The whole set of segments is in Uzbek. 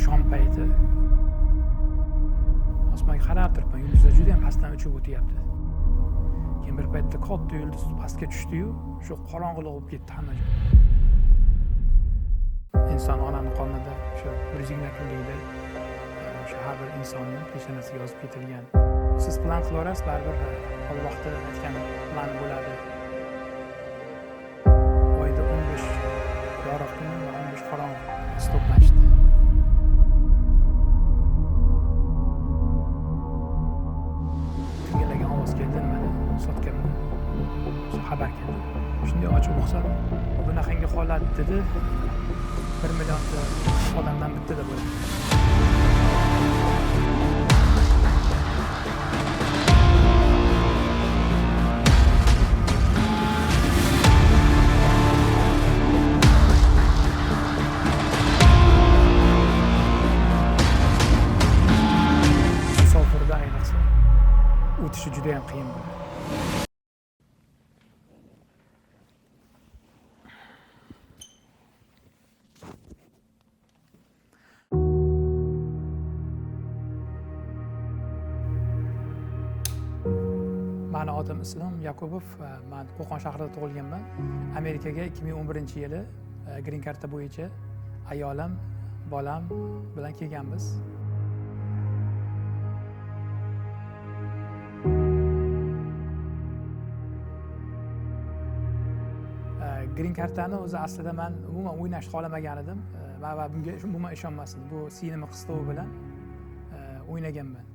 shom payti osmonga qarab turibman, yulduzlar juda ham pastdan uchib o'tyapti. Keyin bir paytda katta yulduz pastga tushdi-yu, shu qorong'ulik bo'lib ketdi hamma joy. Inson onani qonida shu 120 kunlikda shu har bir insonning peshonasiga yozib ketilgan. Siz plan qilaverasiz, baribir Allohning aytgan plani bo'ladi. Oyda 15 yorug' kun va 15 qorong'i to'qnashdi. Tingillagan ovoz keldi, nimada sotganman. Shu xabar keldi. Shunday ochib o'qsam, bunaqangi holat dedi, 1 millionta odamdan bittada bo'ladi. Musofirda ayniqsa o'tishi juda ham qiyin bo'ladi. Mani adım Islom Yakubov, men Qo'qon shahrida tug'ilganman. Amerikaga 2011-yili green karta bo'yicha ayolim, bolam bilan kelganmiz. Green kartani o'zi aslida men umuman o'ynashni xohlamagan edim va bunga umuman ishonmasdim. Bu sinema qistovi bilan o'ynaganman.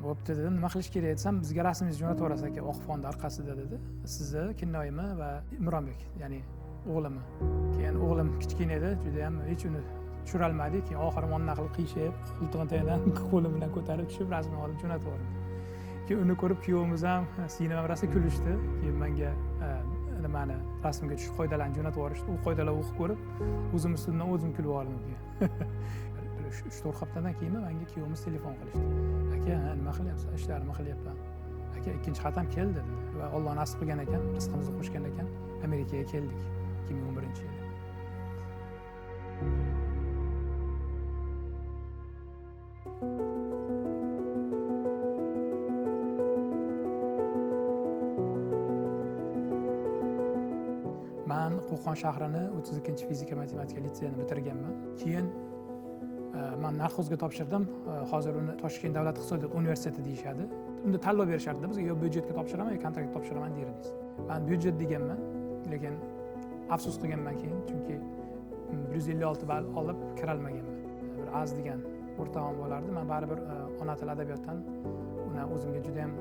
Bo'pti dedim, nima qilish kerak desam, bizga rasmingizni jo'natib yuborasiz aka, oq fonda orqasida dedi. Sizni kinnoyimi va Imronbek, ya'ni o'g'limi. Keyin o'g'lim kichkina edi, juda ham hech uni tushira olmadik. Keyin oxiri monna qilib qiyshib, qo'ltig'ini tagidan qo'lim bilan ko'tarib tushib, rasmini olib jo'natib yubordi. Keyin uni ko'rib kuyovimiz ham sinema rosa kulishdi. Keyin menga nimani rasmga tushib qoidalarni jo'natib yuborishdi. U qoidalarni o'qib ko'rib, o'zim ustidan o'zim kulib oldim. 3-4 haftadan keyin menga kuyovimiz telefon qilishdi. Aka, nima qilyapsiz? Ishlarimni qilyapman. Aka, ikkinchi xatam keldi dedi. Va Alloh nasib qilgan ekan, rizqimizni qo'shgan ekan, Amerikaga keldik 2011-yili. Men Qo'qon shahrini 32-fizika matematika litseyini bitirganman. Keyin men narxozga topshirdim. Hozir uni Toshkent davlat iqtisodiyot universiteti deyishadi. Unda tanlov berishardi bizga, yo byudjetga topshiraman, yo kontraktga topshiraman derdingiz. Men byudjet deganman, lekin afsus qilganman keyin, chunki 156 ball olib kira olmaganman. Bir az degan o'rtog'im bo'lardi. Men baribir ona tili adabiyotdan uni o'zimga juda ham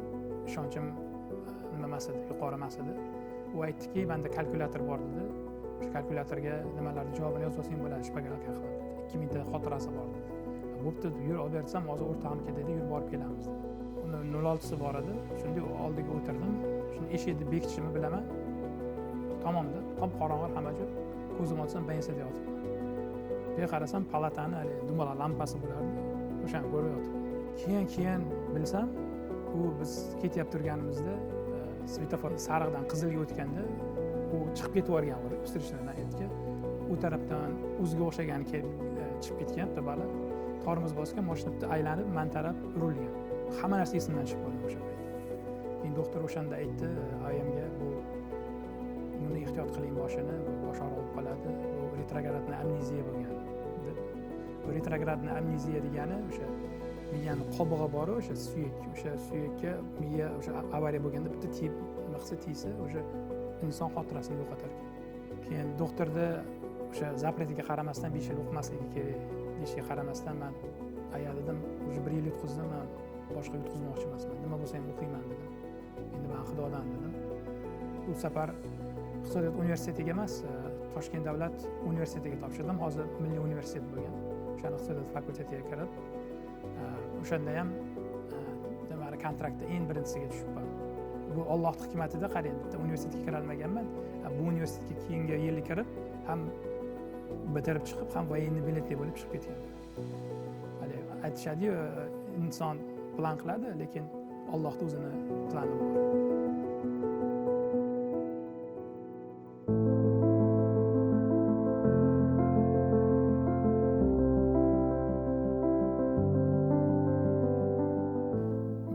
ishonchim nima emas edi, yuqori emas edi. U aytdiki, menda kalkulyator bor dedi. Shu kalkulyatorga nimalarni javobini yozib olsang bo'ladi, shpagalka qilib dedi. 2000 ta xotirasi bor dedi. Bo'pti, yur olib bersam, hozir o'rtog'imga dedi, yur borib kelamiz dedi. Uni 06si bor edi. Shunday oldiga o'tirdim. Shuni eshikni bekitishimni bilaman. Tomonda top qorong'i hamma joy. Ko'zim ochsam bensada yotibman. Buyoqqa qarasam, palatani hali dumaloq lampasi bo'lardi. O'shani ko'rib yotibman. Keyin bilsam, u biz ketib turganimizda svetofor sariqdan qizilga o'tganda u chiqib ketib yuborgan bo'ldi, ustirishlardan aytgan. U tarafdan o'ziga o'xshagani kelib chiqib ketgan, bali tormoz bosgan, mashina aylanib man taraf urilgan. Hamma narsa esimdan chiqib qoldi o'sha payt. Keyin doktor o'shanda aytdi ayamga, buni ehtiyot qiling, boshini bosh og'rib qoladi, bu retrogradniy amneziya bo'lgan deb. Bu retrogradniy amneziya degani o'sha miyani qobig'i bor, o'sha suyakka miya o'sha avariya bo'lganda bitta tiyib nima qilsa tiysa, o'sha inson xotirasini yo'qotar ekan. Keyin doktorda o'sha zapretiga qaramasdan 5 yil o'qimasligi kerak deyishiga qaramasdan men dedim, o'sha 1 yil yutqizdim, men boshqa yutqizmoqchi emasman. Nima bo'lsa ham o'qiyman dedim. Endi men xudodan dedim. Bu safar iqtisodiyot universitetiga emas, Toshkent davlat universitetiga topshirdim. Hozir Milliy universitet bo'lgan. O'sha iqtisodiyot fakultetiga kirib, o'shanda ham demak kontraktda eng birinchisiga tushib qoldim. Bu Allohning hikmatida, qarang, bitta universitetga kira olmaganman. Bu universitetga keyingi yili kirib, ham bitirib chiqib, ham voyenniy biletli bo'lib chiqib ketgan. Hali aytishadi-yu, inson plan qiladi, lekin Allohning o'zini plani bor.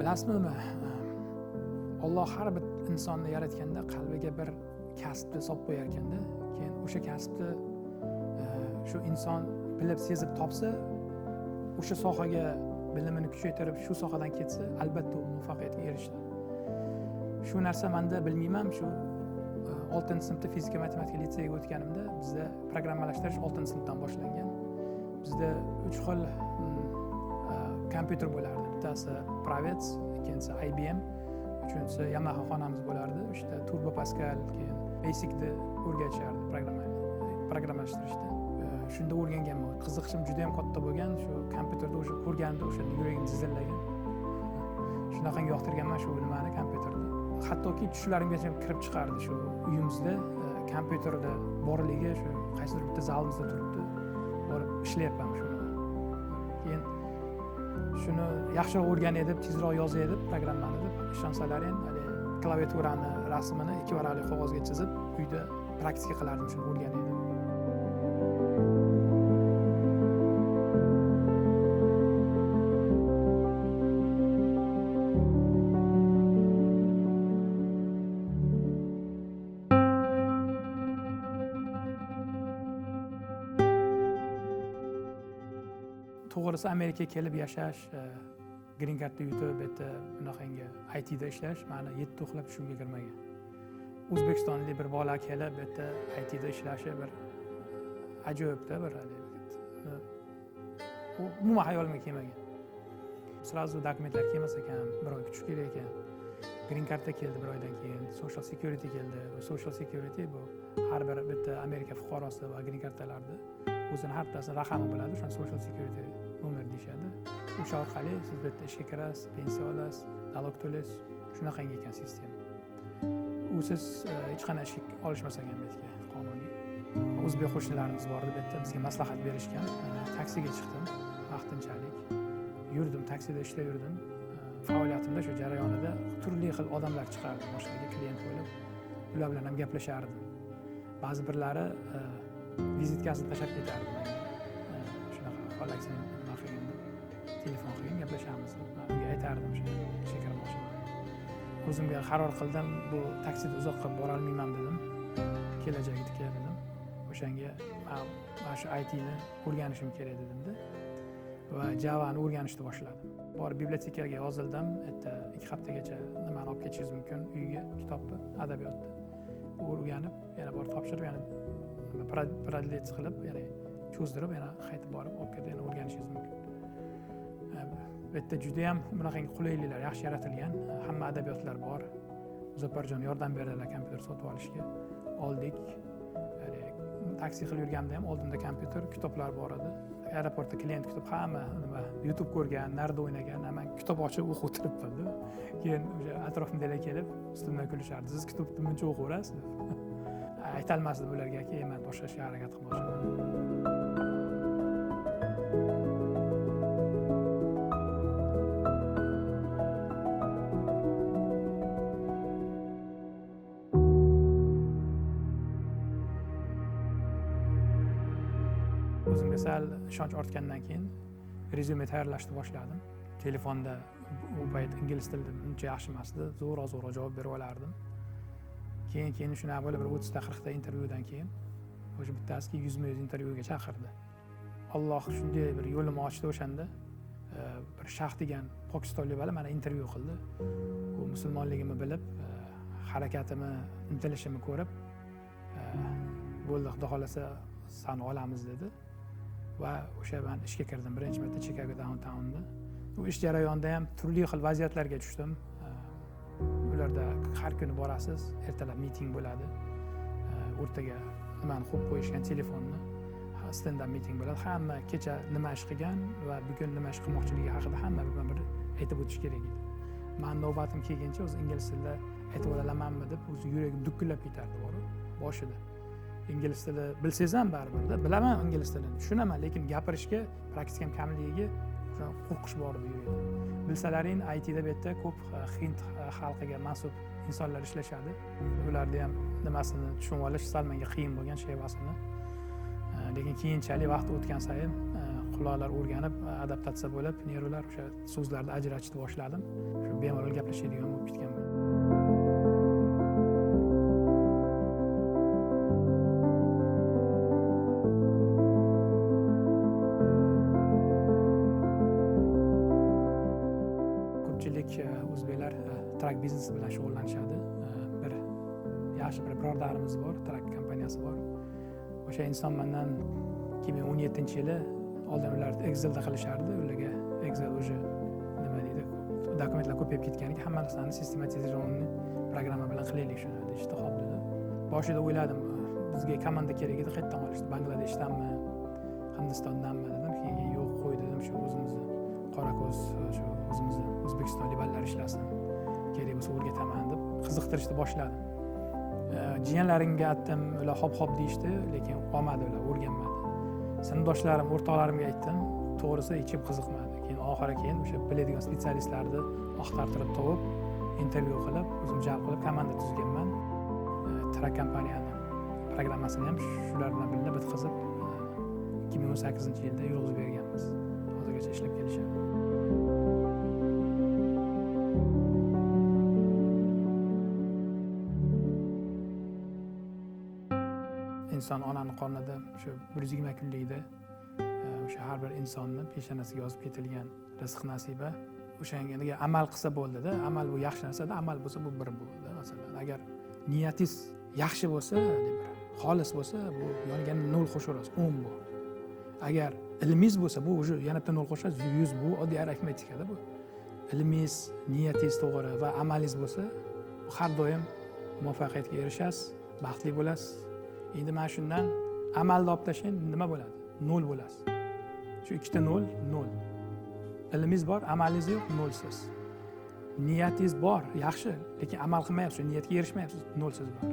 bilasizmi nima, Alloh har bir insonni yaratganda qalbiga bir kasbni solib qo'yar ekanda, keyin o'sha kasbni shu inson bilib sezib topsa, o'sha sohaga bilimini kuchaytirib shu sohadan ketsa, albatta u muvaffaqiyatga erishadi. Shu narsa menda bilmayman, shu 6-sinfda fizika matematika litseyga o'tganimda bizda programmalashtirish 6-sinfdan boshlangan. Bizda 3 xil kompyuter bo'lardi. Bittasi Pravets, ikkinchisi IBM, uchinchisi Yamaha xonamiz bo'lardi. Ishda Turbo Pascal, keyin Basic'ni o'rgatishardi programmalashtirishda. Shunda o'rganganman. Qiziqishim juda ham katta bo'lgan. Shu kompyuterda o'sha ko'rganimda o'sha yuragim zizillagan. Shunaqangi yoqtirganman shu nimani kompyuterda. Hattoki tushlarimgacha kirib chiqardi shu uyimizda kompyuterda borligi, shu qaysidir bitta zalimizda turibdi. Borib ishlayapman shuni. Keyin shuni yaxshiroq o'rganay deb, tezroq yozay deb programmani deb ishonsalaring, klaviaturani rasmini 2 varaqli qog'ozga chizib, uyda praktika qilardim shuni o'rganay deb. To'g'risi Amerikaga kelib yashash, green cardni yutib, bu yerda bunaqangi ITda ishlash meni 7 uxlab tushimga kirmagan. O'zbekistonlik bir bola kelib, bu yerda ITda ishlashi bir ajoyibda bir u umuman hayolimga kelmagan. Srazu dokumentlar kelmas ekan, bir oy kutish kerak ekan. Green cardda keldi bir oydan keyin, social security keldi. Bu social security bu har bir bitta Amerika fuqarosi va green carddalarda o'zini har bittasini raqami bo'ladi, o'sha social security nomer deyishadi. O'sha orqali siz bu yerda ishga kirasiz, pensiya olasiz, налог to'laysiz. Shunaqangi ekan sistema. Usiz hech qanday ishga olishmas ekan bu yerga qonuniy. O'zbek qo'shnilarimiz bor edi, bu yerda bizga maslahat berishgan. Taksiga chiqdim vaqtinchalik. Yurdim, taksida ishlab yurdim. Faoliyatimda shu jarayonida turli xil odamlar chiqardi, boshqaga klient bo'lib, ular bilan ham gaplashardim. Ba'zi birlari vizitkasini tashlab ketardi. Shunaqa xolaksin nima qilgan, telefon qilgan gaplashamiz deb unga aytardim shu ishga kirmoqchiman. O'zimga qaror qildim, bu taksida uzoqqa bora olmayman dedim. Kelajakda dedim. O'shanga mana shu ITni o'rganishim kerak dedimda va Java'ni o'rganishni boshladim. Borib bibliotekaga yozildim. 2 haftagacha nimani olib ketishingiz mumkin uyga, kitobni, adabiyotni o'rganib, yana borib topshirib, yana продлить qilib, ya'ni cho'zdirib, yana qaytib borib olib kelib yana o'rganishingiz mumkin. Bu yerda juda ham bunaqangi qulayliklar yaxshi yaratilgan. Hamma adabiyotlar bor. Muzaffarjon yordam berdilar kompyuter sotib olishga. Oldik. Taksi qilib yurganda ham oldimda kompyuter, kitoblar bor edi. Aeroportda klient kutib, hamma nima YouTube ko'rgan, narda o'ynagan, men kitob ochib o'qib o'tiribman-da. Keyin o'sha atrofimdagilar kelib, ustimdan kulishardi. Siz kitobni buncha o'qiverasiz deb. Aytolmasdim ularga-ki, men boshlashga harakat qilmoqchiman. O'zimga sal ishonch ortgandan keyin rezyume tayyorlashni boshladim. Telefonda u payt ingliz tilida uncha yaxshi emas edi, zo'ra javob berib olardim. Keyin shunaqa bo'lib bir 30 ta 40 ta intervyudan keyin o'sha bittasiga 100 intervyuga chaqirdi. Alloh shunday bir yo'limni ochdi o'shanda. Bir Shah degan pokistonlik bola meni intervyu qildi. U musulmonligimni bilib, harakatimni, intilishimni ko'rib, bo'ldi, xudo xolasa seni olamiz dedi. Va o'sha men ishga kirdim birinchi marta Chicago downtownda. U ish jarayonida ham turli xil vaziyatlarga tushdim. Ularda har kuni borasiz, ertalab miting bo'ladi. O'rtaga nimani qo'yib qo'yishgan telefonni, stand-up miting bo'ladi. Hamma kecha nima ish qilgan va bugun nima ish qilmoqchiligi haqida hamma bir aytib o'tish kerak edi. Men navbatim kelguncha o'zi ingliz tilida aytib olamanmi deb o'zi yuragim dukkillab ketardi boshida. Ingliz tili bilsangiz ham baribir, bilaman ingliz tilini, tushunaman, lekin gapirishga praktikam kamligiga qo'rqish bor edi yuragimda. Bilsalaring, ITda bu yerda ko'p Hind xalqiga mansub insonlar ishlashadi. Ularda ham nimasini tushunib olish sal menga qiyin bo'lgan shevasini. Lekin keyinchalik vaqt o'tgan sayin quloqlar o'rganib adaptatsiya bo'lib neyronlar o'sha so'zlarni ajratishni boshladim. Shu bemalol gaplashadigan bo'lib ketganman. Ko'pchilik o'zbeklar trak biznesi bilan shug'ullanishadi. Bir birodarimiz bor, trak kompaniyasi bor. O'sha inson mendan 2017-yili oldin ular Excel'da qilishardi. Ularga Excel o'sha nima deydi, dokumentlar ko'payib ketganiga hamma narsani sistematizirованный programma bilan qilaylik shuni deyishdi. Xo'p dedi. Boshida o'yladim, bizga komanda kerak edi, qayerdan olishdi? Bangladeshdanmi, Hindistondanmi dedim. Keyin yo'q, qo'y dedim, shu o'zimizni Qorako'z, shu o'zimizni O'zbekistonlik bolalar ishlasin. Kerak bo'lsa o'rgataman deb qiziqtirishni boshladim. Jiyanlarimga aytdim, ular hop deyishdi, lekin olmadi, ular o'rganmadi. Sinfdoshlarim, o'rtoqlarimga aytdim, to'g'risi hech kim qiziqmadi. Keyin o'sha biladigan spetsialistlarni axtartirib topib, intervyu qilib, o'zim jalb qilib komanda tuzganman. Trak kompaniyani programmasini ham shular bilan birga bitkazib 2018-yilda yo'l berganmiz. Hozirgacha ishlab kelishadi. Inson onaning qornida shu 120 kunlikda o'sha har bir insonni peshonasiga yozib ketilgan rizq nasiba. O'shanga amal qilsa bo'ldi-da. Amal bu yaxshi narsa-da, amal bo'lsa bu bir bo'ldi. Masalan, agar niyatingiz yaxshi bo'lsa, xolis bo'lsa, bu yoniga 0 qo'shasiz, 10 bu. Agar ilmingiz bo'lsa, bu o'sha yana 0 qo'shasiz, 100 bu oddiy arifmetikada bu. Ilmingiz, niyatingiz to'g'ri va amalingiz bo'lsa, har doim muvaffaqiyatga erishasiz, baxtli bo'lasiz. Endi mana shundan amalni olib tashlang, nima bo'ladi? 0 bo'lasiz. Shu ikkita 0, 0. Ilmingiz bor, amalingiz yo'q, 0 siz. Niyatingiz bor, yaxshi, lekin amal qilmayapsiz, niyatga erishmayapsiz, 0 siz bor.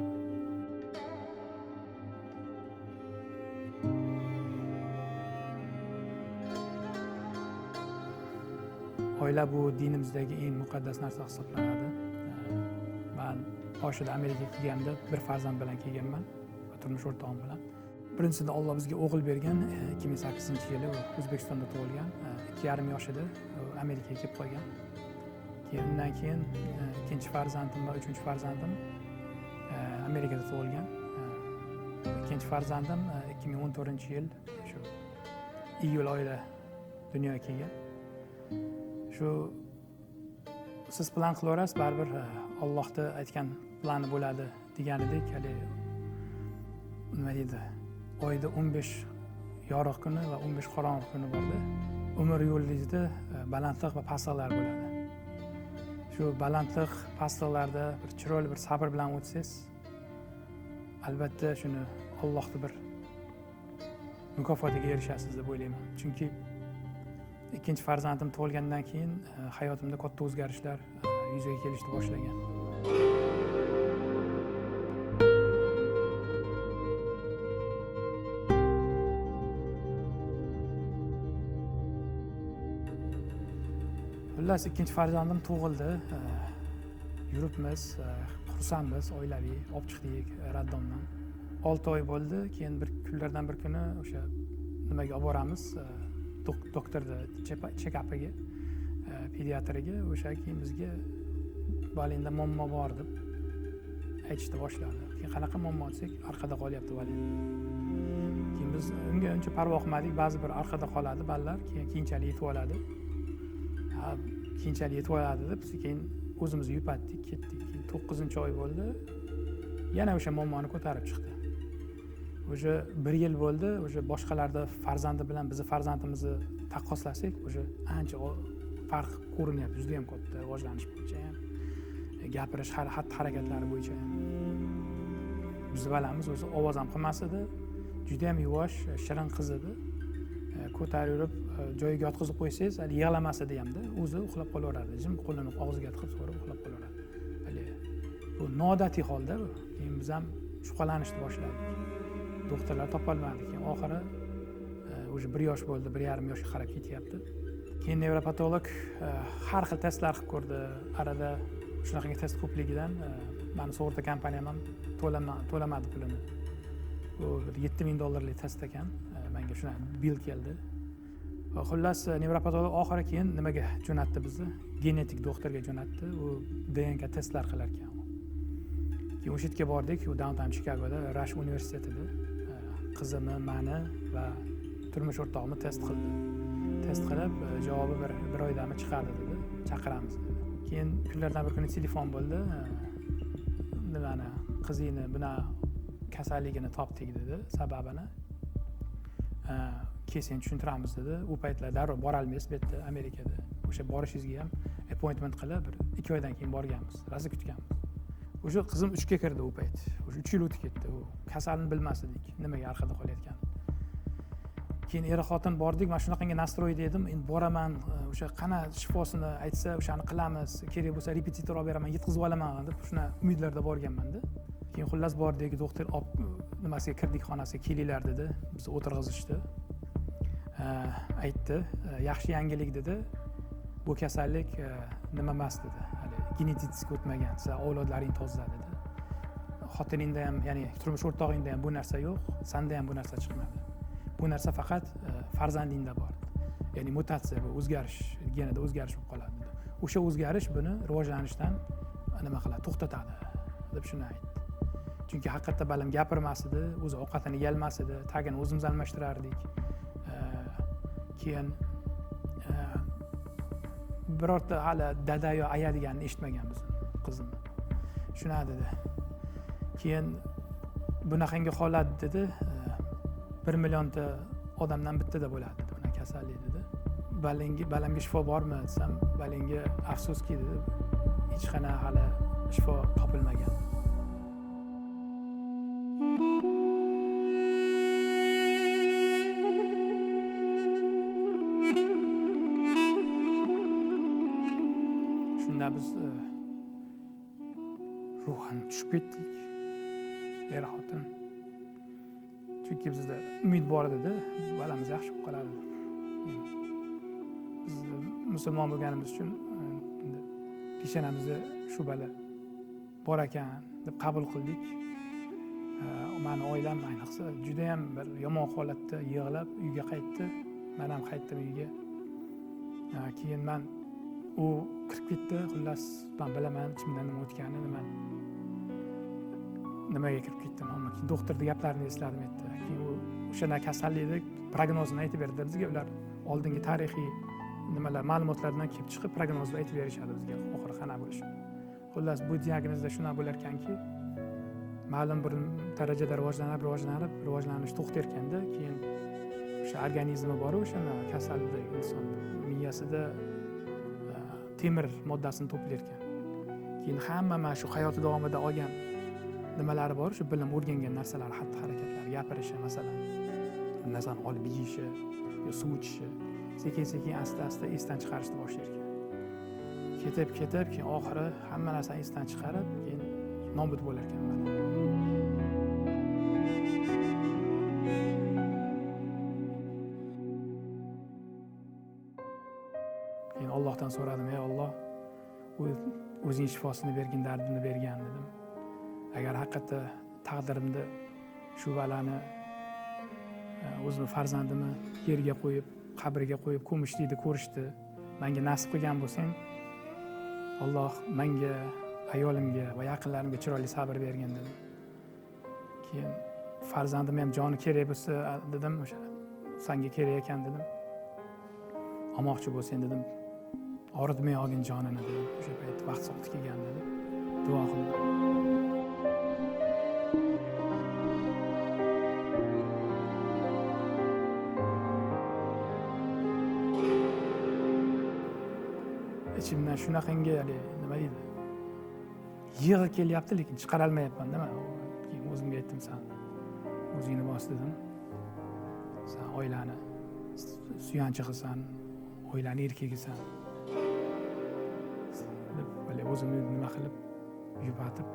Oila bu dinimizdagi eng muqaddas narsa hisoblanadi. Men boshida Amerikaga kelganda bir farzand bilan kelganman. Turmush o'rtog'im bilan. Birinchisida Alloh bizga o'g'il bergan, 2008-yili O'zbekistonda tug'ilgan, 2,5 yoshida Amerikaga kelib qolgan. Undan keyin ikkinchi farzandim va uchinchi farzandim Amerikada tug'ilgan. Ikkinchi farzandim 2014-yil shu iyul oyida dunyoga kelgan. Shu siz plan qilaverasiz, baribir Allohning aytgan plani bo'ladi deganidek, hali nima deydi, oyda 15 yorug' kuni va 15 qorong'u kuni borda. Umr yo'lingizda balandlik va pastliklar bo'ladi. Shu balandlik, pastliklarda bir chiroyli bir sabr bilan o'tsangiz, albatta shuni Allohning bir mukofotiga erishasiz deb o'ylayman. Chunki ikkinchi farzandim tug'ilgandan keyin hayotimda katta o'zgarishlar yuzaga kelishni boshlagan. Xullas, ikkinchi farzandim tug'ildi. Yuribmiz, xursandmiz, oilaviy, olib chiqdik raddomdan. 6 oy bo'ldi. Keyin bir kunlardan bir kuni o'sha nimaga olib boramiz, doktorda check-upiga, pediatriga. O'sha keyin bizga bolangda muammo bor deb aytishni boshladi. Keyin qanaqa muammo desak, orqada qolyapti bolang. Keyin biz unga uncha parvo qilmadik. Ba'zi bir orqada qoladi bolalar, keyin keyinchalik yetib oladi. Keyinchalik yetib oladi deb keyin o'zimizni yupatdik, ketdik. 9-oy bo'ldi. Yana o'sha muammoni ko'tarib chiqdi. O'sha 1 yil bo'ldi, o'sha boshqalarda farzandi bilan bizni farzandimizni taqqoslasak, o'sha ancha farq ko'rinyapti, juda ham katta rivojlanish bo'yicha ham, gapirish, xatti-harakatlari bo'yicha ham. Biz balamiz o'zi ovoz ham qilmas edi, juda ham yuvosh, shirin qiz edi. Ko'tarib yurib, joyiga yotqizib qo'ysangiz, hali yig'lamas edi hamda, o'zi uxlab qolaverardi. Jim qo'lini og'ziga tiqib so'rab uxlab qolaverardi. Hali bu noodatiy holda bu. Keyin biz ham shubhalanishni boshladik. Doktorlar topolmadik. Keyin oxiri o'sha 1 yosh bo'ldi, 1,5 yoshga qarab ketyapti. Keyin nevropatolog har xil testlar qilib ko'rdi. Arada shunaqangi test ko'pligidan meni sug'urta kompaniyam ham to'lamadi pulini. Bu $7,000 test ekan. Menga shuna bil keldi. xullas nevropatolog oxiri keyin nimaga jo'natdi bizni, genetik doktorga jo'natdi. U DNK testlar qilar ekan. Keyin o'sha yerga bordik, u downtown Chicagoda, Rush universitetida qizimni, meni va turmush o'rtog'imni test qildi. Test qilib, javobi bir oydami chiqadi dedi, chaqiramiz dedi. Keyin kunlardan bir kuni telefon bo'ldi. Nimani, qizingni buna kasalligini topdik dedi, sababini. Keyin seni tushuntiramiz dedi. U paytlar darrov bora olmaysiz bu yerda Amerikada. O'sha borishingizga ham appointment qilib, bir 2 oydan keyin borganmiz, rosa kutganmiz. O'sha qizim 3 ga kirdi u payt. O'sha 3 yil o'tib ketdi. U kasalni bilmas edik, nimaga orqada qolayotgan. Keyin er-xotin bordik, men shunaqangi nastroyda edim, endi boraman, o'sha qana shifosini aytsa, o'shani qilamiz, kerak bo'lsa repetitor olib beraman, yetkazib olaman deb shuna umidlarda borganman-da. Keyin xullas bordik, doktor nimasiga kirdik, xonasiga kelinglar dedi, bizni o'tirg'izishdi. Aytdi, yaxshi yangilik dedi, bu kasallik nima emas dedi, hali genetik o'tmagan, sen avlodlaring toza dedi. Xotiningda ham, ya'ni turmush o'rtog'ingda ham bu narsa yo'q, senda ham bu narsa chiqmadi. Bu narsa faqat farzandingda bor. Ya'ni mutatsiya, bu o'zgarish, genida o'zgarish bo'lib qoladi dedi. O'sha o'zgarish buni rivojlanishdan nima qiladi, to'xtatadi deb shuni aytdi. Chunki haqiqatda balam gapirmas edi, o'zi ovqatini yeyolmas edi, tagini o'zimiz almashtirardik. Keyin birorta hali dada yo aya deganini eshitmaganmiz qizimni. Shuna dedi. Keyin bunaqangi holat dedi, 1 millionta odamdan bittada bo'ladi dedi, bunaqa kasallik dedi. Balamga shifo bormi desam, balanga afsuski dedi, hech qanaqa hali shifo topilmagan. Shunda biz ruhan tushib ketdik. Er-xotin. Chunki bizda umid bor edi, balamiz yaxshi bo'lib qoladi. Biz musulmon bo'lganimiz uchun peshonamizda shu bala bor ekan deb qabul qildik. Meni oilam ayniqsa juda ham bir yomon holatda yig'lab uyga qaytdi. Men ham qaytdim uyga. Keyin men u kirib ketdi, xullas men bilaman ichimdan nima o'tganini, men nimaga kirib ketdim, ammo keyin doktorning gaplarini esladim aytdi. Keyin u o'shana kasallikni prognozini aytib berdi bizga. Ular oldingi tarixiy nimalar, ma'lumotlardan kelib chiqib prognozni aytib berishadi bizga, oxiri qana bo'lishi. Xullas bu diagnozda shunaqa bo'lar ekanki, ma'lum bir darajada rivojlanish to'xtar ekanda, keyin o'sha organizmi bor, o'shana kasallik inson miyasida temir moddasini to'plar ekan. Keyin hamma mana shu hayoti davomida olgan nimalari bor, shu bilim o'rgangan narsalar, xatti-harakatlari, gapirishi masalan, narsani olib yeyishi, yo suv ichishi, sekin-sekin asta-asta esdan chiqarishni boshlar ekan. Ketib, keyin oxiri hamma narsani esdan chiqarib, keyin nobud bo'lar ekan. Keyin Allohdan so'radim, ey Alloh, o'zing shifosini bergin, dardini bergan dedim. Agar haqiqatda taqdirimda shu balani o'zimni farzandimni yerga qo'yib, qabrga qo'yib ko'mishlikni ko'rishdi, menga nasib qilgan bo'lsang, Alloh menga, ayolimga va yaqinlarimga chiroyli sabr bergin dedim. Keyin farzandim ham joni kerak bo'lsa dedim, o'sha senga kerak ekan dedim. Olmoqchi bo'lsang dedim, og'ritmay olgin jonini dedim. O'sha payt vaqt soati kelgan dedim. Duo qildim. Ichimdan shunaqangi nima deydi, yig'i kelyapti, lekin chiqara olmayapman nima. Keyin o'zimga aytdim, sen o'zingni bos dedim. Sen oilani suyanchig'isan, oilani erkagisan deb o'zimni nima qilib yupatib,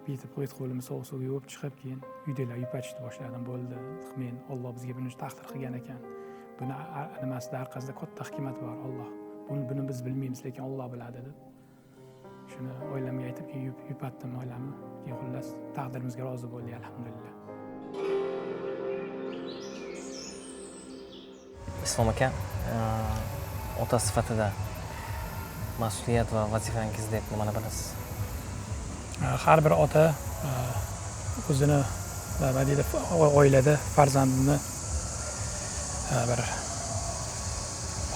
bitib qo'yib qo'limni sovuq suvga yuvib chiqib, keyin uydagilar yupatishni boshladim. Bo'ldi, men Alloh bizga buni taqdir qilgan ekan. Buni nimasida orqasida katta hikmat bor. Alloh buni biz bilmaymiz, lekin Alloh biladi deb shuni oilamga aytib, keyin yupatdim oilamni. Keyin xullas taqdirimizga rozi bo'ldik, alhamdulillah. Islom aka, ota sifatida mas'uliyat va vazifangiz deb nimani bilasiz? Har bir ota o'zini nima deydi, oilada farzandini bir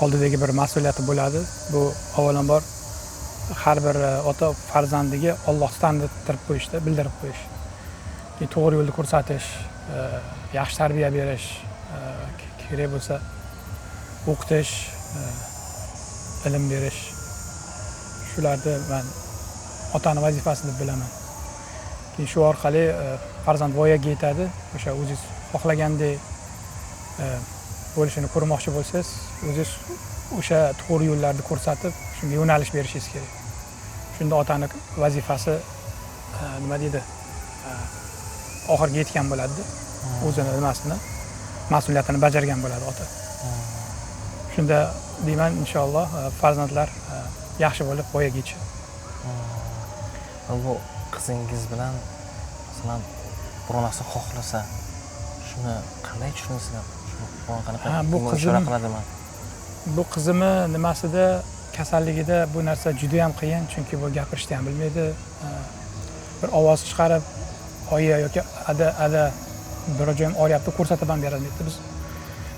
oldidagi bir mas'uliyati bo'ladi. Bu avvalambor har bir ota farzandiga Allohni tanittirib qo'yishda, bildirib qo'yish. Keyin to'g'ri yo'lni ko'rsatish, yaxshi tarbiya berish, kerak bo'lsa o'qitish, ilm berish. Shularni men otani vazifasi deb bilaman. Keyin shu orqali farzand voyaga yetadi. O'sha o'zingiz xohlagandek bo'lishini ko'rmoqchi bo'lsangiz, o'zingiz o'sha to'g'ri yo'llarni ko'rsatib, shunga yo'nalish berishingiz kerak. Shunda otani vazifasi nima deydi? Oxirga yetgan bo'ladi. O'zini nimasini, mas'uliyatini bajargan bo'ladi ota. Shunda deyman, inshaalloh farzandlar yaxshi bo'lib voyaga yetishadi. Bu qizingiz bilan masalan bironasi xohlasa, shuni qanday tushunasizlar? Bu qizim bu qizimni nimasida, kasalligida bu narsa juda ham qiyin, chunki bu gapirishni ham bilmaydi. Bir ovoz chiqarib, oyi yoki ada biror joyim og'riyapti ko'rsatib ham berolmaydi.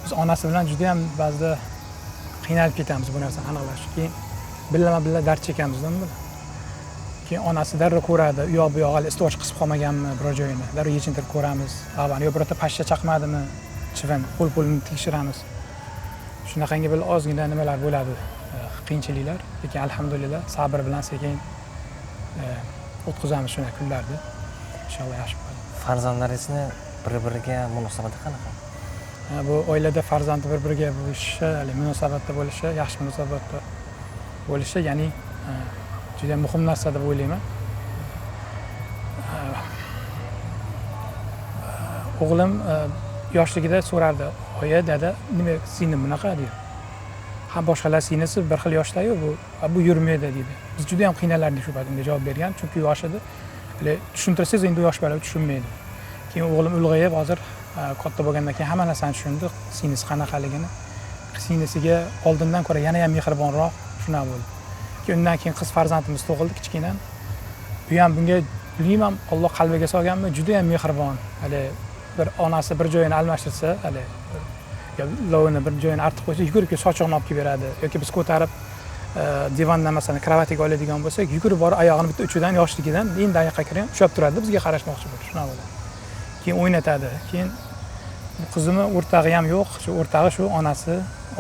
Biz onasi bilan juda ham ba'zida qiynalib ketamiz bu narsani aniqlash. Keyin billa dard chekamizdan bu. Keyin onasi darrov ko'radi, u yoq bu yoq hali istoch qisib qolmaganmi biror joyini. Darrov yechintirib ko'ramiz. Yo birorta pashsha chaqmadimi? Chivin, qo'l-qo'lini tekshiramiz. Shunaqangi bir ozgina nimalar bo'ladi, qiyinchiliklar, lekin alhamdulillah sabr bilan sekin o'tkazamiz shunday kunlarni. Inshaalloh yaxshi bo'ladi. Farzandlaringizni bir-biriga munosabati qanaqa? Bu oilada farzand bir-biriga bo'lishi, munosabatda bo'lishi, yaxshi munosabatda bo'lishi, ya'ni juda muhim narsa deb o'ylayman. O'g'lim yoshligida so'rardi, "Oyi, dada, nima singlim bunaqa?" deydi. Ham boshqalar singlisi bir xil yoshda-yu, bu yurmaydi deydi. Biz juda ham qiynalardik shu paytda javob bergan, chunki yosh edi. Tushuntirsangiz endi yosh bola tushunmaydi. Keyin o'g'lim ulg'ayib, hozir katta bo'lgandan keyin hamma narsani tushundi, singlisi qanaqaligini. Singlisiga oldindan ko'ra yana ham mehribonroq shunaqa bo'ldi. Undan keyin qiz farzandimiz tug'ildi, kichkina. Bu ham bunga bilmayman, Alloh qalbiga solganmi, juda ham mehribon. Bir onasi bir joyini almashtirsa, lovini bir joyini artib qo'ysa, yugurib kelib sochiqni olib kelib beradi. Yoki biz ko'tarib divandan masalan kravatiga oladigan bo'lsak, yugurib borib oyog'ini bitta uchidan yoshligidan endi oyoqqa kirgan, ushlab turadi, bizga qarashmoqchi bo'ladi, shunaqa bo'ladi. Keyin o'ynatadi. Keyin qizimni o'rtog'i ham yo'q, shu o'rtog'i shu onasi,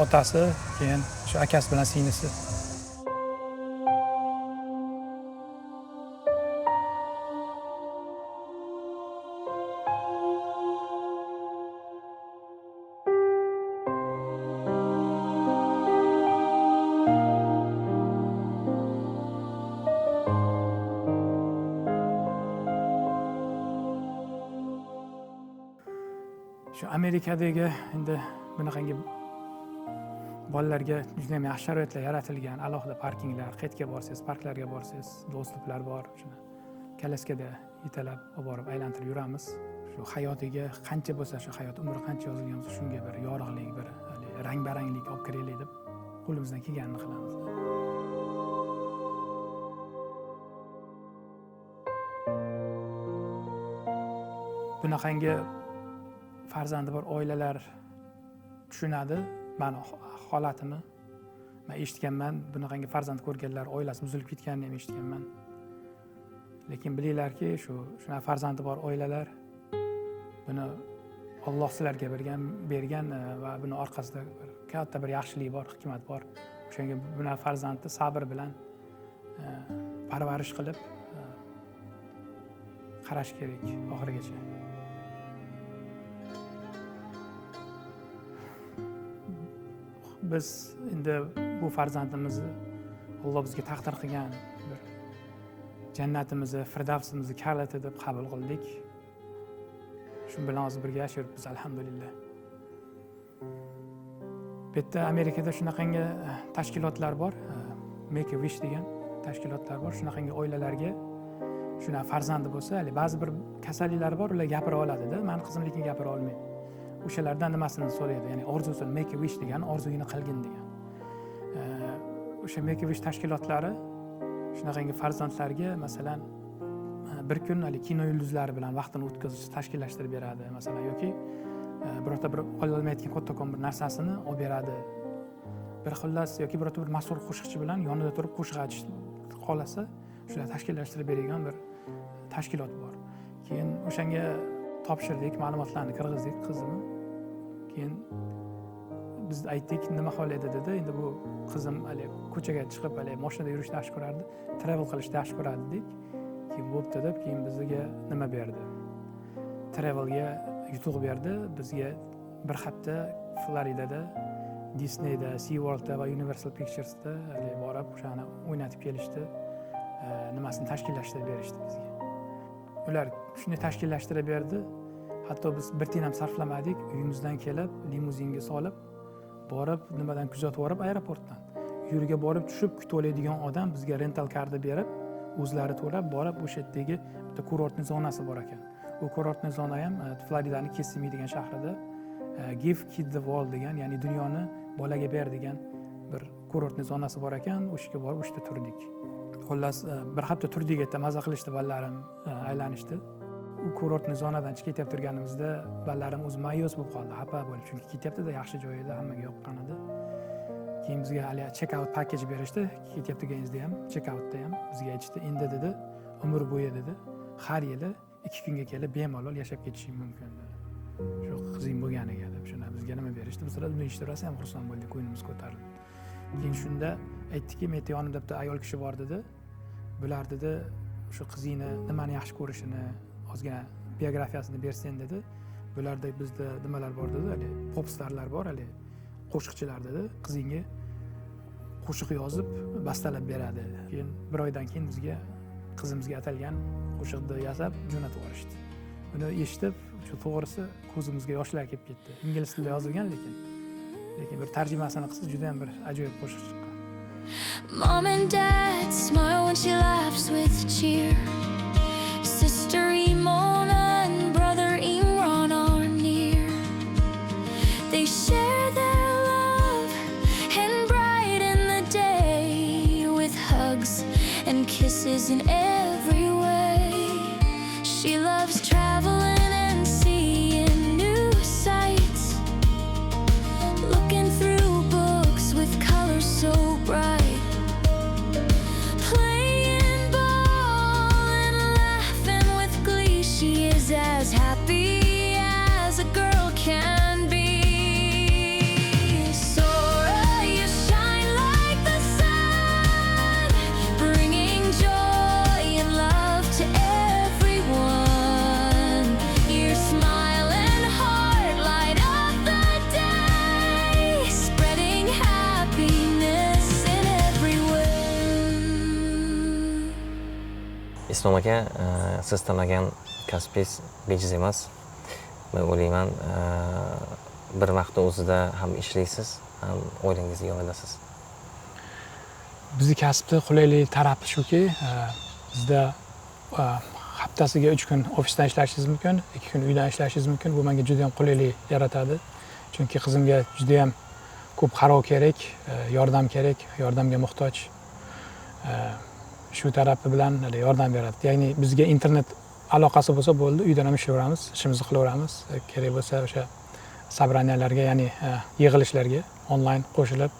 otasi, keyin shu akasi bilan singlisi. Shu Amerikadagi endi bunaqangi bolalarga juda ham yaxshi sharoitlar yaratilgan, alohida parkinglar, qayerga borsangiz, parklarga borsangiz, do'stliklar bor. Shuni kalaskada yetalab olib borib aylantirib yuramiz. Shu hayotiga qancha bo'lsa, shu hayot umri qancha yozilgan bo'lsa, shunga bir yorug'lik, bir rang-baranglik olib kiraylik deb qo'limizdan kelganini qilamiz. Bunaqangi farzandi bor oilalar tushunadi meni holatimni. Men eshitganman, bunaqangi farzand ko'rganlar oilasi buzilib ketganini ham eshitganman. Lekin bilinglarki, shunaqa farzandi bor oilalar buni Alloh sizlarga bergan va buni orqasida katta bir yaxshilik bor, hikmat bor. O'shanga bunaqa farzandni sabr bilan parvarish qilib qarash kerak oxirigacha. Biz endi bu farzandimizni Alloh bizga taqdir qilgan bir jannatimizni, firdavsimizni kaliti deb qabul qildik. Shu bilan hozir birga yashayapmiz, alhamdulillah. Bu yerda Amerikada shunaqangi tashkilotlar bor, Make a Wish degan tashkilotlar bor. Shunaqangi oilalarga shunaqa farzandi bo'lsa, ba'zi bir kasalliklar bor, ular gapira oladi-da. Meni qizim lekin gapira olmaydi. o'shalardan nimasini so'raydi, ya'ni orzusini, make a wish degani orzuyini qilgin degan. O'sha make a wish tashkilotlari shunaqangi farzandlarga masalan bir kun kino yulduzlari bilan vaqtini o'tkazish tashkillashtirib beradi masalan, yoki birorta bir ololmayotgan kattakon bir narsasini olib beradi. Bir xillas yoki birorta bir mashhur qo'shiqchi bilan yonida turib qo'shiq aytish xohlasa, shular tashkillashtirib beradigan bir tashkilot bor. Keyin o'shanga topshirdik, ma'lumotlarni kirgizdik qizimni. Keyin biz aytdik, nima xohlaydi dedi. Endi bu qizim ko'chaga chiqib mashinada yurishni yaxshi ko'rardi, travel qilishni yaxshi ko'radi dedik. Keyin bo'pti deb, keyin bizga nima berdi? Travelga yutuq berdi. Bizga bir hafta Floridada, Disneyda, SeaWorldda va Universal Picturesda borib o'shani o'ynatib kelishdi. Nimasini tashkillashtirib berishdi bizga. Ular shuni tashkillashtirib berdi. Hatto biz bir tiyin ham sarflamadik. Uyimizdan kelib, limuzinga solib, borib, nimadan kuzatib borib aeroportdan. Yo'lga borib tushib kutib oladigan odam bizga rental karta berib, o'zlari to'lab borib o'sha yerdagi bitta kurortning zonasi bor ekan. U kurortning zona ham Floridaning Kissimmee degan shahrida Give Kid the World degan, ya'ni dunyoni bolaga ber degan bir kurortning zonasi bor ekan. O'shga borib o'shda turdik. Xullas bir hafta turdik, yerda maza qilishdi, bolalarım aylanishdi. U kurortning zonadan chiqib ketib turganimizda bolalarım o'zi ma'yus bo'lib qoldi, xafa bo'lib, chunki ketyapti-da, yaxshi joy edi, hammaga yoqqan edi. Keyin bizga hali check out package berishdi. Ketyapti deganingizda ham, check outda ham bizga aytishdi, endi dedi, umr bo'yi dedi, har yili 2 kunga kelib bemalol yashab ketishing mumkin dedi. Shu qizing bo'lganiga deb shuna bizga nima berishdi. Biz uni eshitib ham xursand bo'ldik, ko'nglimiz ko'tarildi. Keyin shunda aytdiki, men yonimda bitta ayol kishi bor dedi. Bular dedi, shu qizingni nimani yaxshi ko'rishini, ozgina biografiyasini bersen dedi. Bularda bizda nimalar bor dedi, popstarlar bor, qo'shiqchilar dedi. Qizingga qo'shiq yozib, bastalab beradi. Keyin bir oydan keyin bizga qizimizga atalgan qo'shiqni yasab jo'natib yuborishdi. Buni eshitib, shu to'g'risi ko'zimizga yoshlar kelib ketdi. Ingliz tilida yozilgan lekin bir tarjimasini qilsa juda ham bir ajoyib qo'shiq chiqqan. Mom and Dad smile when she laughs with cheer. Sister Imona and brother Imran are near. They share their love and brighten the day with hugs and kisses in every way. She loves traveling and seeing new sights, looking through books with colors so bright, playing ball and laughing with glee. She is as happy as a girl can be. Sora, you shine like the sun, bringing joy and love to everyone. Your smile and heart light up the day, spreading happiness in every way. Islom aka, siz tanlagan kasbingiz bejiz emas. Men o'ylayman, bir vaqtda o'zida ham ishlaysiz, ham oilangizga yordamlashasiz. Bizning kasbning qulaylik tarafi shuki, bizda haftasiga 3 kun ofisdan ishlashingiz mumkin, 2 kun uydan ishlashingiz mumkin. Bu menga juda ham qulaylik yaratadi. Chunki qizimga juda ham ko'p qarov kerak, yordam kerak, yordamga muhtoj. Shu tarafi bilan yordam beradi. Ya'ni bizga internet aloqasi bo'lsa bo'ldi, uydan ham ishlayveramiz, ishimizni qilaveramiz. Kerak bo'lsa o'sha sabraniyalarga, ya'ni yig'ilishlarga onlayn qo'shilib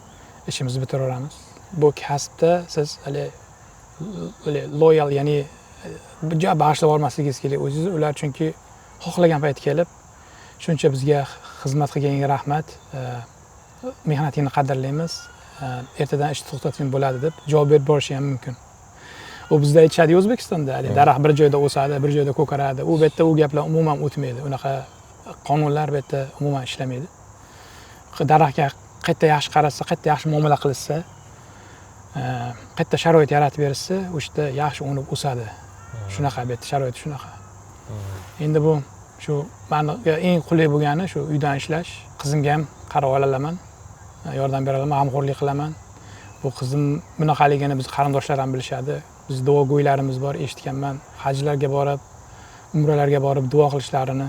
ishimizni bitiraveramiz. Bu kasbda siz loyal, ya'ni bag'ishlab olmasligingiz kerak o'zingizni. Ular chunki xohlagan payt kelib, shuncha bizga xizmat qilganiga rahmat, mehnatingni qadrlaymiz, ertadan ishni to'xtating bo'ladi deb javob berib borishi ham mumkin. U bizda aytishadi O'zbekistonda, daraxt bir joyda o'sadi, bir joyda ko'karadi. U yerda u gaplar umuman o'tmaydi. Unaqa qonunlar bu yerda umuman ishlamaydi. Daraxtga qayerda yaxshi qarasa, qayerda yaxshi muomala qilsa, qayerda sharoit yaratib bersa, o'shda yaxshi unib o'sadi. Shunaqa bu yerda sharoit shunaqa. Endi bu shu menga eng qulay bo'lgani shu uydan ishlash. Qizimga ham qarab olaman, yordam bera olaman, g'amxo'rlik qilaman. Bu qizim bunaqaligini biz qarindoshlar ham bilishadi. Biz duogo'ylarimiz bor, eshitganman. Hajlarga borib, umralarga borib duo qilishlarini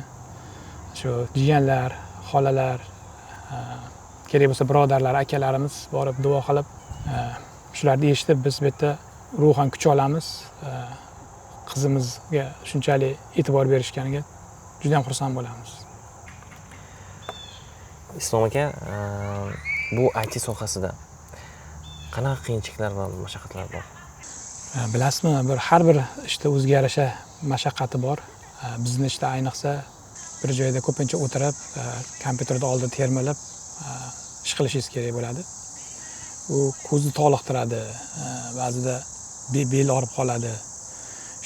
shu jiyanlar, xolalar, kerak bo'lsa birodarlar, akalarimiz borib duo qilib, shularni eshitib biz bu yerda ruhan kuch olamiz. Qizimizga shunchalik e'tibor berishganiga juda ham xursand bo'lamiz. Islom aka, bu IT sohasida qanaqa qiyinchiliklar va mashaqqatlar bor? Bilasizmi, har bir ishda o'ziga yarasha mashaqqati bor. Bizni ishda ayniqsa bir joyda ko'pincha o'tirib, kompyuterda oldida termilib ish qilishingiz kerak bo'ladi. U ko'zni toliqtiradi, ba'zida bel og'rib qoladi.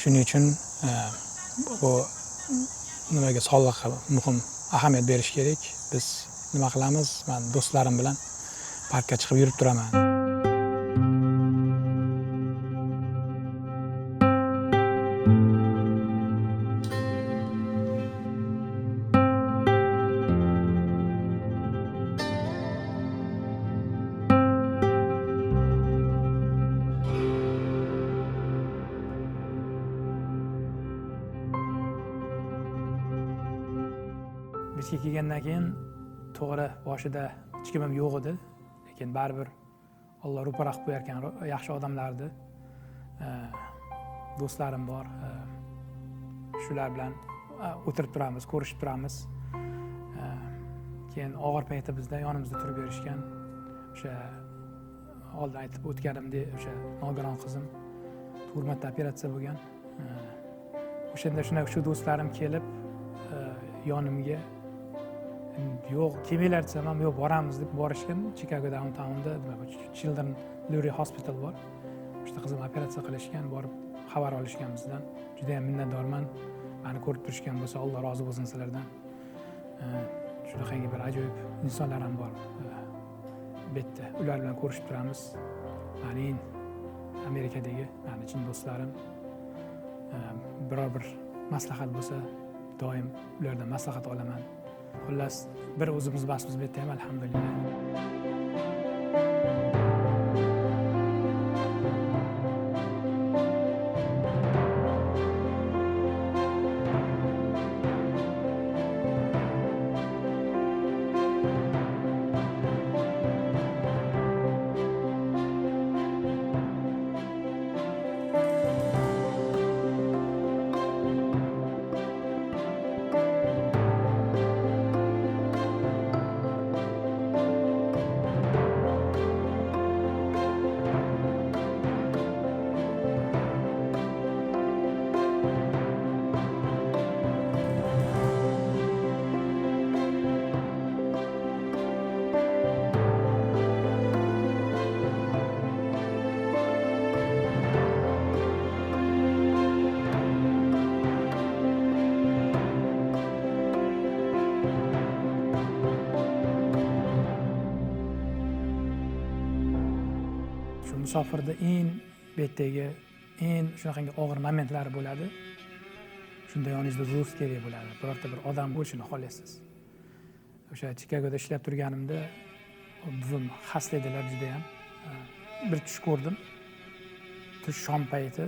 Shuning uchun bu nimaga sog'liqqa muhim ahamiyat berish kerak. Biz nima qilamiz? Men do'stlarim bilan parkka chiqib yurib turaman. Bizga kelgandan keyin to'g'ri boshida hech kimim yo'q edi, lekin baribir Alloh ro'para qilib qo'yarkan yaxshi odamlarni. Do'stlarim bor. Shular bilan o'tirib turamiz, ko'rishib turamiz. Keyin og'ir payti bizda yonimizda turib berishgan. O'sha oldin aytib o'tganimdek, o'sha nogiron qizim turmatda operatsiya bo'lgan. O'shanda shu do'stlarim kelib yonimga yo'q kelmanglar desam ham yo'q boramiz deb borishgan. Chicago downtownda Children Lurie Hospital bor. O'sha qizim operatsiya qilishgan, borib xabar olishgan bizdan. Juda ham minnatdorman. Meni ko'rib turishgan bo'lsa, Alloh rozi bo'lsin sizlardan. Shunaqangi bir ajoyib insonlar ham bor. Bu yerda ular bilan ko'rishib turamiz. Mening Amerikadagi meni chin do'stlarim. Biror bir maslahat bo'lsa, doim ulardan maslahat olaman. Xullas, bir o'zimiz basmiz bu yerda ham alhamdulillah. Musofirda eng betdagi shunaqangi og'ir momentlari bo'ladi. Shunda yoningizda do'st kerak bo'ladi. Birorta bir odam bo'lishini xohlaysiz. O'sha Chicagoda ishlab turganimda buvim xasta edilar juda ham. Bir tush ko'rdim. Tush shom payti.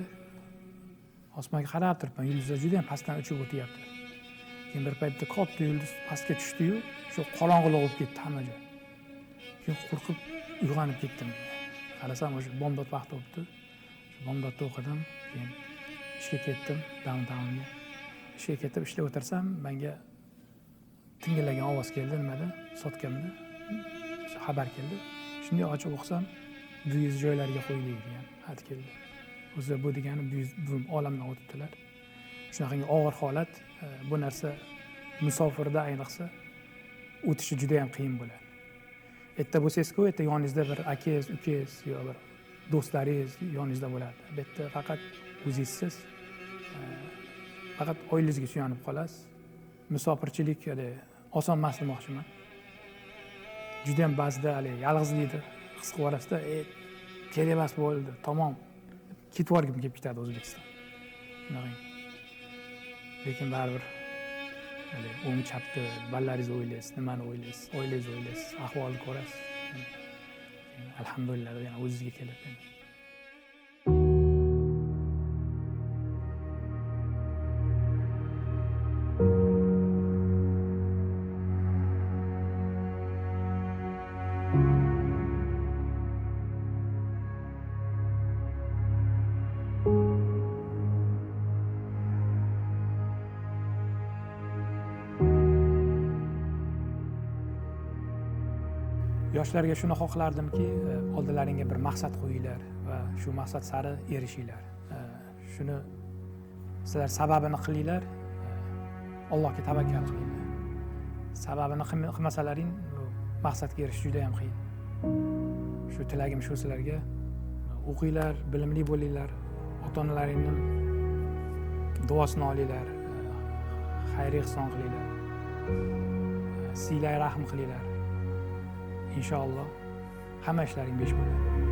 Osmonga qarab turibman, yulduzlar juda ham pastdan uchib o'tyapti. Keyin bir paytda katta yulduz pastga tushdi-yu, shu qorong'ulik bo'lib ketdi hamma joy. Keyin qo'rqib uyg'onib ketdim. Qarasam, o'sha bomdod vaqti bo'libdi. Bomdodda o'qidim, keyin ishga ketdim, downtownga. Ishga ketib ishlab o'tirsam, menga tingillagan ovoz keldi nimada, sotkamda. Xabar keldi. Shunday ochib o'qisam, buyuz joylariga qo'yilgan degan xat keldi. O'zi bu degani buvim olamdan o'tibdilar. Shunaqangi og'ir holat, bu narsa musofirda ayniqsa o'tishi juda ham qiyin bo'ladi. Erta bo'lsangiz-ku, erta yoningizda bir akangiz, ukangiz yo bir do'stlaringiz yoningizda bo'ladi. Bu yerda faqat o'zingizsiz, faqat oilangizga suyanib qolasiz. Musofirchilik oson emas demoqchiman. Juda ham ba'zida yolg'izlikni his qilib olasizda, kerak emas bo'ldi, tamom. Ketib yorgim kelib ketadi O'zbekiston. Shunaqa. Lekin baribir o'ng chapni ballaringizni o'ylaysiz, nimani o'ylaysiz, oilangizni o'ylaysiz, ahvolni ko'rasiz. Alhamdulillah, yana o'zingizga kelib. yoshlarga shuni xohlardimki, oldilaringga bir maqsad qo'yinglar va shu maqsad sari erishinglar. Shuni sizlar sababini qilinglar, Allohga tavakkal qilinglar. Sababini qilmasalaring, maqsadga erishish juda ham qiyin. Shu tilagim shu sizlarga. O'qinglar, bilimli bo'linglar, ota-onalaringning duosini olinglar, xayr ehson qilinglar, silay rahm qilinglar. Inshaalloh hamma ishlaring besh bo'ladi.